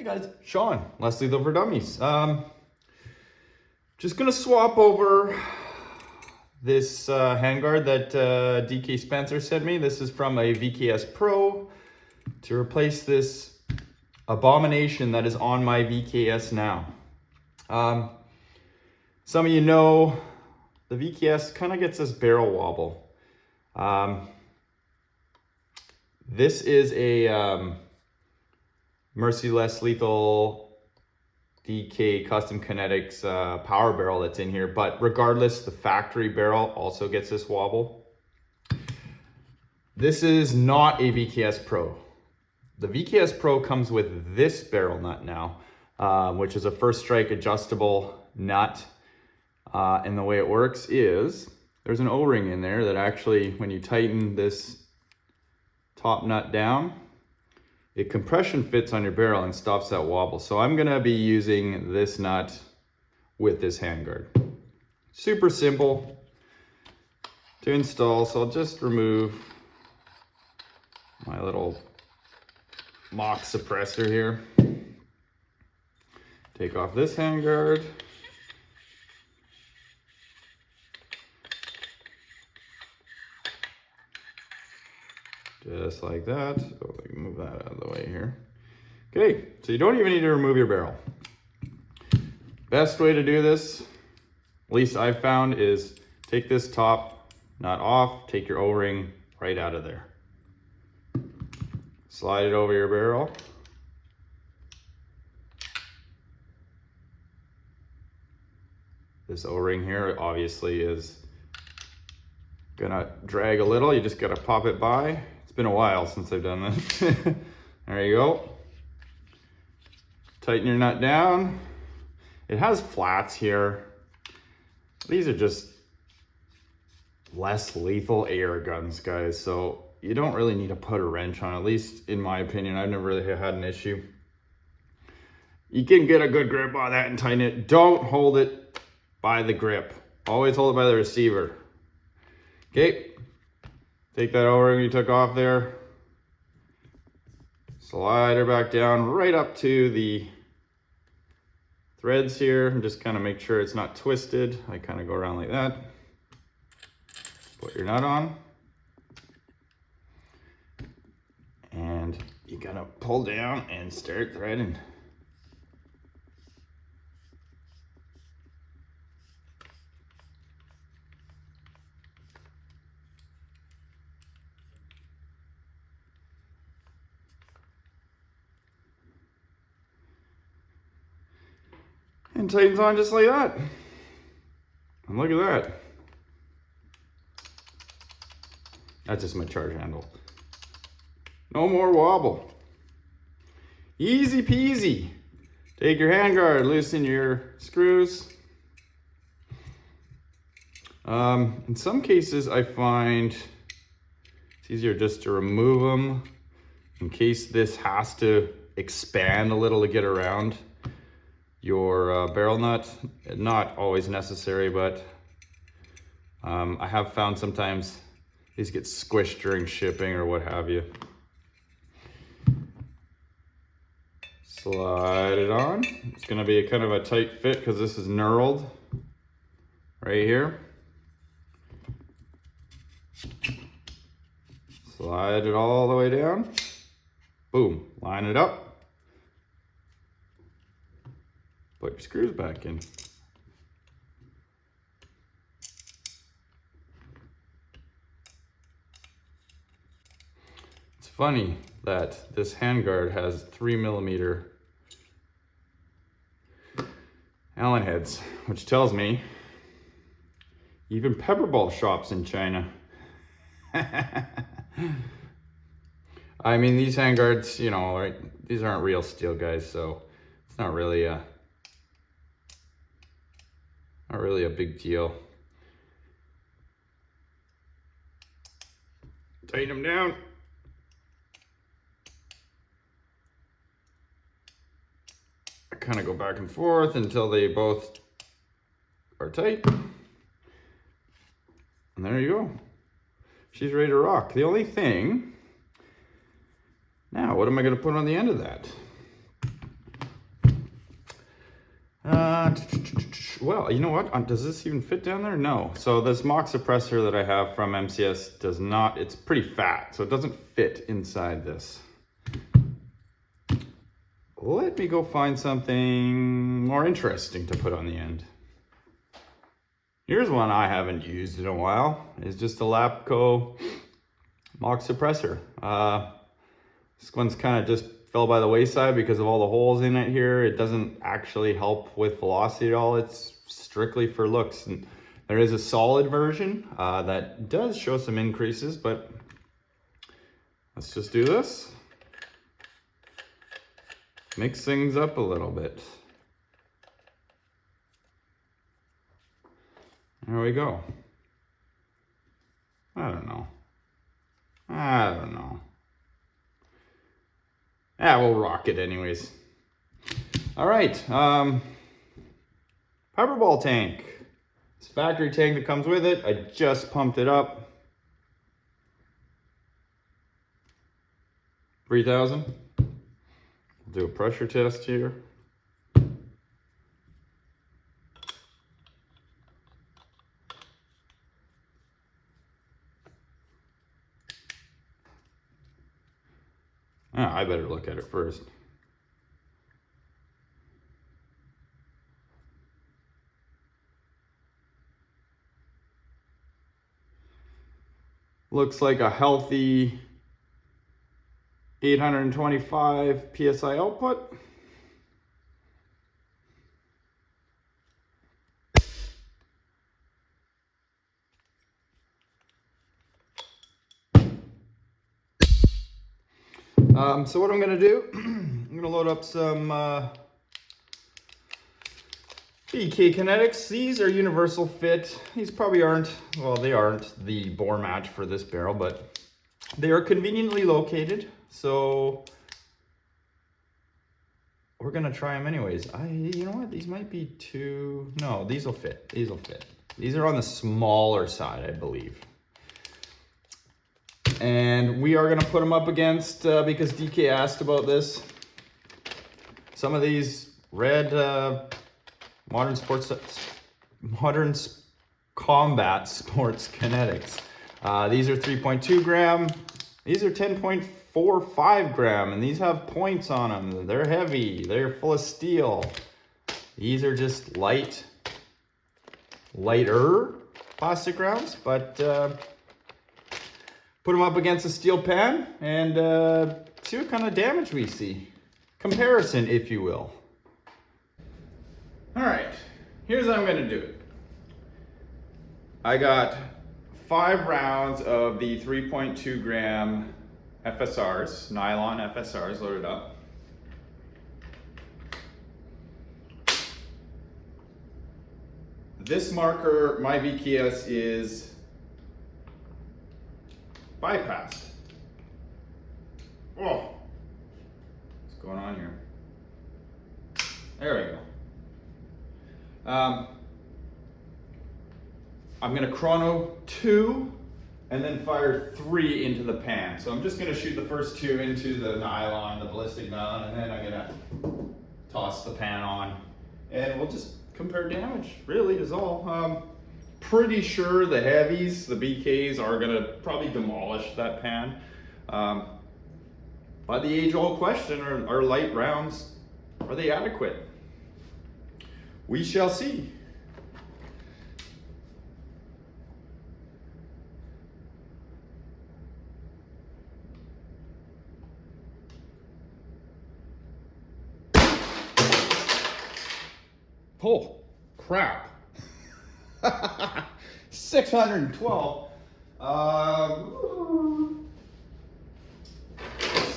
Hey guys, Sean, Leslie the for Dummies. Just gonna swap over this handguard that DK Spencer sent me. This is from a VKS Pro to replace this abomination that is on my VKS now. Some of you know the VKS kind of gets this barrel wobble. This is a Merciless Lethal BK Custom Kinetics power barrel that's in here, but regardless, the factory barrel also gets this wobble. This is not a VKS Pro. The VKS Pro comes with this barrel nut now, which is a first strike adjustable nut. And the way it works is there's an O-ring in there that actually, when you tighten this top nut down, it compression fits on your barrel and stops that wobble. So I'm gonna be using this nut with this handguard. Super simple to install. So I'll just remove my little mock suppressor here. Take off this handguard. Just like that. So we can move that out of the way here. Okay, so you don't even need to remove your barrel. Best way to do this, at least I've found, is take this top nut off, take your O-ring right out of there. Slide it over your barrel. This O-ring here obviously is gonna drag a little. You just gotta pop it by. It's been a while since I've done this. There you go. Tighten your nut down. It has flats here. These are just less lethal air guns, guys. So you don't really need to put a wrench on, at least in my opinion. I've never really had an issue. You can get a good grip on that and tighten it. Don't hold it by the grip. Always hold it by the receiver. Okay. Take that O-ring you took off there, slide her back down right up to the threads here, and just kind of make sure it's not twisted. I kind of go around like that. Put your nut on. And you gotta pull down and start threading. And tightens on just like that. And look at that. That's just my charge handle. No more wobble. Easy peasy. Take your handguard, loosen your screws. In some cases I find it's easier just to remove them in case this has to expand a little to get around your barrel nut. Not always necessary, but I have found sometimes these get squished during shipping or what have you. Slide it on. It's gonna be a kind of a tight fit because this is knurled right here. Slide it all the way down. Boom, line it up. Put your screws back in. It's funny that this handguard has 3mm Allen heads, which tells me even pepperball shops in China. I mean, these handguards, you know, right, these aren't real steel, guys, so it's not really a big deal. Tighten them down. I kind of go back and forth until they both are tight. And there you go. She's ready to rock. The only thing, now what am I going to put on the end of that? Well, you know what? Does this even fit down there? No. So this mock suppressor that I have from MCS does not, it's pretty fat, so it doesn't fit inside this. Let me go find something more interesting to put on the end. Here's one I haven't used in a while. It's just a Lapco mock suppressor. This one's kind of just fell by the wayside because of all the holes in it here. It doesn't actually help with velocity at all. It's strictly for looks. And there is a solid version that does show some increases, but let's just do this. Mix things up a little bit. There we go. I don't know. Yeah, we'll rock it anyways. All right, Pepperball tank. This factory tank that comes with it, I just pumped it up. 3,000. We'll do a pressure test here. I better look at it first. Looks like a healthy 825 PSI output. So what I'm gonna do, I'm gonna load up some BK Kinetics. These are universal fit. These probably aren't, well, they aren't the bore match for this barrel, but they are conveniently located. So we're gonna try them anyways. You know what, these might be too, no, these will fit, these will fit. These are on the smaller side, I believe. And we are gonna put them up against, because DK asked about this, some of these red modern combat sports kinetics. These are 3.2 gram, these are 10.45 gram, and these have points on them. They're heavy, they're full of steel. These are just lighter plastic rounds, but put them up against a steel pan and see what kind of damage we see. Comparison, if you will. All right, here's how I'm gonna do it. I got 5 rounds of the 3.2 gram FSRs, nylon FSRs loaded up. This marker, my VKS, is bypassed. Oh, what's going on here? There we go. I'm gonna chrono 2 and then fire 3 into the pan. So I'm just gonna shoot the first 2 into the nylon, the ballistic nylon, and then I'm gonna toss the pan on. And we'll just compare damage, really, is all. Pretty sure the heavies, the BKs, are gonna probably demolish that pan. But the age-old question, are light rounds, are they adequate? We shall see. Oh, crap. 612.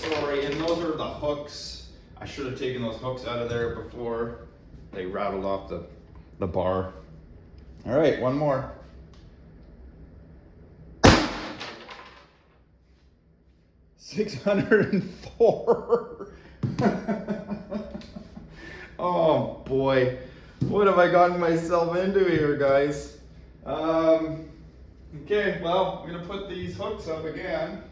Sorry, and those are the hooks. I should have taken those hooks out of there before they rattled off the bar. All right, one more. $604. Oh boy, what have I gotten myself into here, guys? Okay, well, I'm gonna put these hooks up again.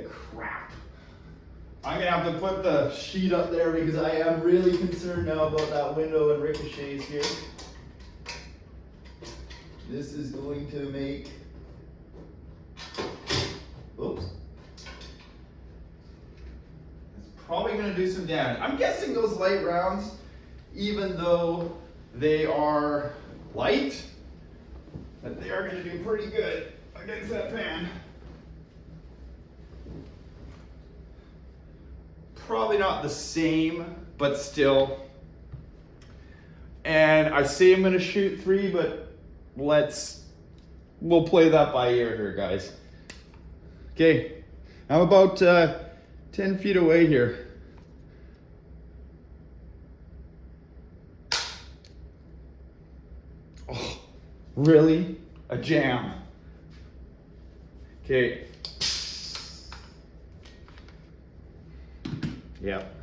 Crap. I'm gonna have to put the sheet up there because I am really concerned now about that window and ricochets here. This is going to make, oops. It's probably gonna do some damage. I'm guessing those light rounds, even though they are light, that they are gonna do pretty good against that pan. Probably not the same, but still. And I say I'm gonna shoot 3, but we'll play that by ear here, guys. Okay, I'm about 10 feet away here. Oh, really? A jam. Okay. Yep.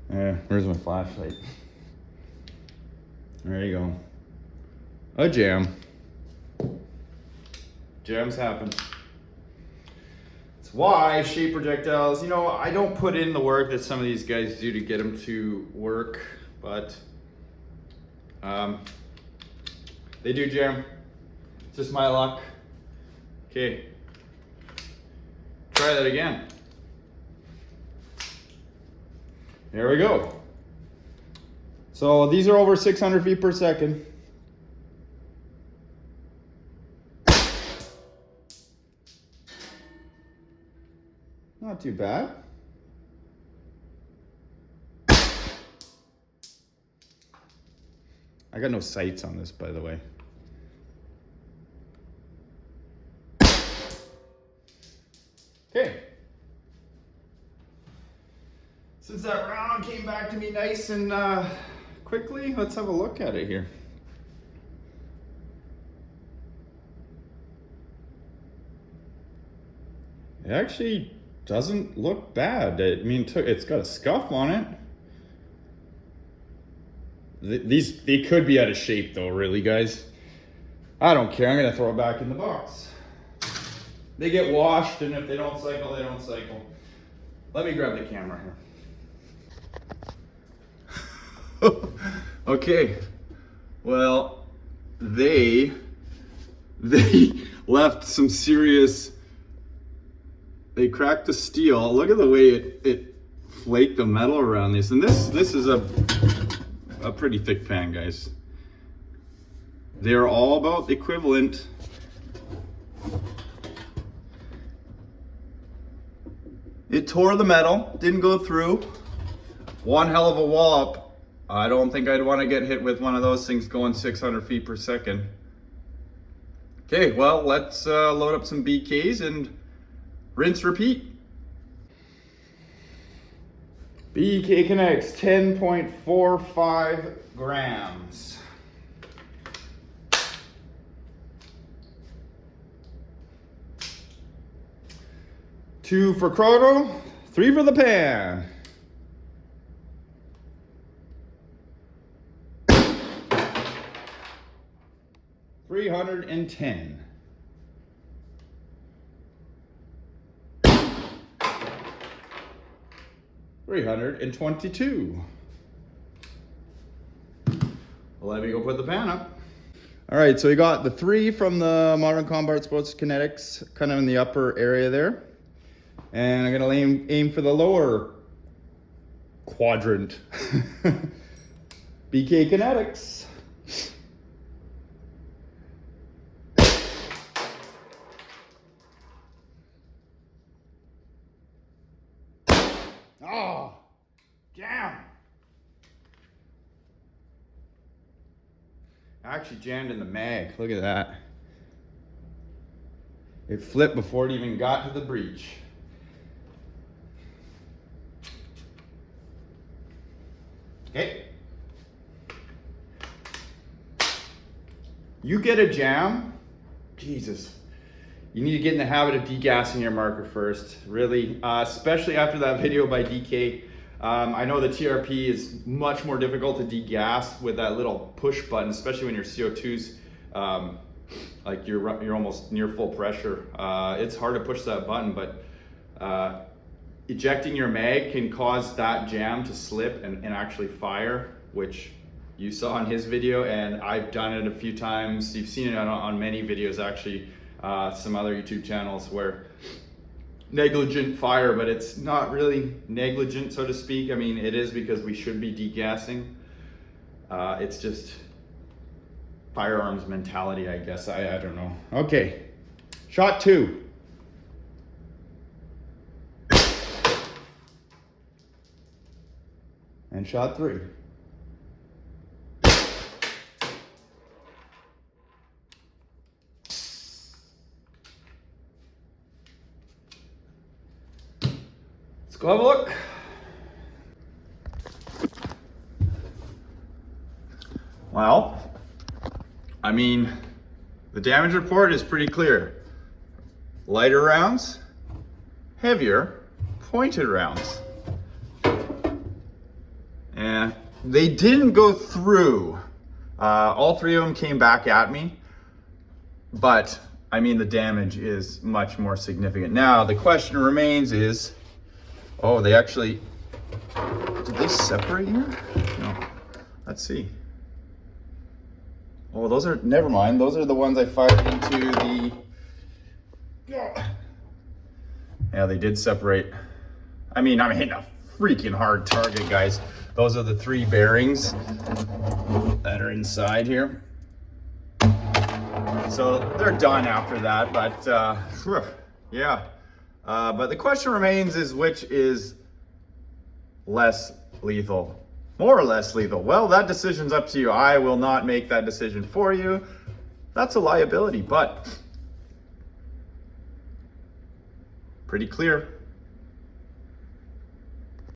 Where's my flashlight? There you go. A jam. Jams happen. That's why shape projectiles, you know, I don't put in the work that some of these guys do to get them to work, but they do jam. It's just my luck. Okay. Try that again. There we go. So these are over 600 feet per second. Not too bad. I got no sights on this, by the way. Okay. Since that round came back to me nice and quickly, let's have a look at it here. It actually doesn't look bad. I mean, it's got a scuff on it. They could be out of shape though, really, guys. I don't care, I'm gonna throw it back in the box. They get washed, and if they don't cycle, they don't cycle. Let me grab the camera here. Okay, well, they left some serious, they cracked the steel. Look at the way it flaked the metal around this. And this is a pretty thick pan, guys. They're all about equivalent. It tore the metal, didn't go through. One hell of a wallop. I don't think I'd want to get hit with one of those things going 600 feet per second. Okay, well, let's load up some BKs and rinse, repeat. BK Kinetics, 10.45 grams. 2 for chrono, 3 for the pan. $310. $322. Let me go put the pan up. All right, so we got the 3 from the Modern Combat Sports Kinetics, kind of in the upper area there. And I'm gonna aim for the lower quadrant. BK Kinetics. Oh, damn. I actually jammed in the mag. Look at that. It flipped before it even got to the breech. Okay. You get a jam, Jesus. You need to get in the habit of degassing your marker first, really, especially after that video by DK. I know the TRP is much more difficult to degas with that little push button, especially when your CO2's like you're almost near full pressure. It's hard to push that button, but ejecting your mag can cause that jam to slip and actually fire, which you saw in his video, and I've done it a few times. You've seen it on many videos, actually, some other YouTube channels where negligent fire, but it's not really negligent, so to speak. I mean, it is because we should be degassing. It's just firearms mentality, I guess. I don't know. Okay, shot 2. And shot 3. Let's go have a look. Well, I mean, the damage report is pretty clear. Lighter rounds, heavier, pointed rounds. And they didn't go through. All 3 of them came back at me, but I mean, the damage is much more significant. Now, the question remains is, oh, they actually, did they separate here? No, let's see. Oh, those are, never mind. Those are the ones I fired into the, yeah, they did separate. I mean, I'm hitting a freaking hard target, guys. Those are the 3 bearings that are inside here. So they're done after that, but yeah. But the question remains is, which is less lethal? More or less lethal? Well, that decision's up to you. I will not make that decision for you. That's a liability, but pretty clear.